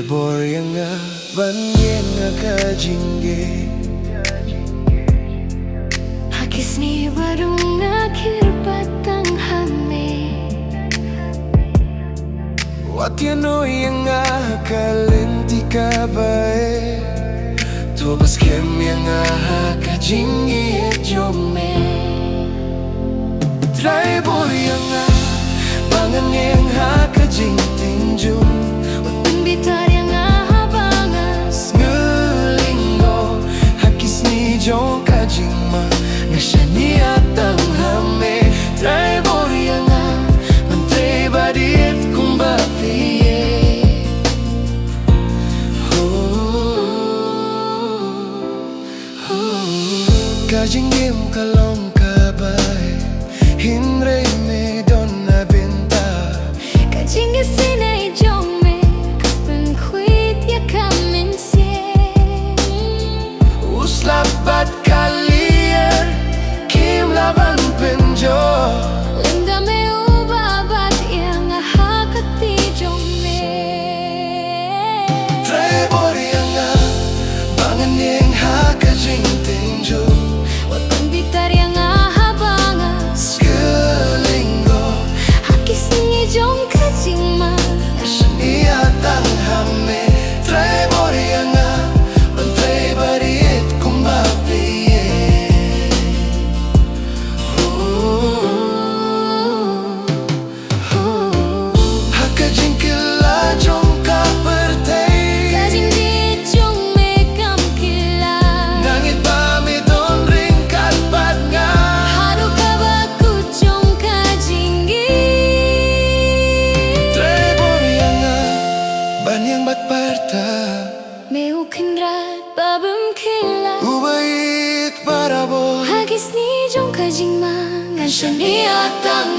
Boryanga banyenga kajinge Hakisni barunga kirpatang hame Watiano yanga kalenti kabae Tobas kem yanga kajinge jome Try boryanga bangan yanga kajing tinjum Bitar yang habangas Ngelinggo hakisni jong kajingma Ngasani atang hame Try boryanga Mentray badit kumba fiye Kajingim kalong kabay Hinre me don na binta Kajingi sinay jong me Kapan kwit ya kaminsie Uslapat kalier Kim laban penjo Linda me ubabat yang hakati jong me Try boryanga Bangan yang hakajing tinjo Watan bitar yang habangas Ngelinggo Hakisni jong kajingma Ngasani atang hame Try boryanga Mentray badit kumba fiye Hakajing kila jong kapertay Kajing di jong me kam kila Nangit pa mi don ring katpat nga Hado ka ba jong kajingi Try boryanga Banyang batparta Meu kenrat babam kila Ubait para bo Hagis ni jong kajingma Ngan siya ni atang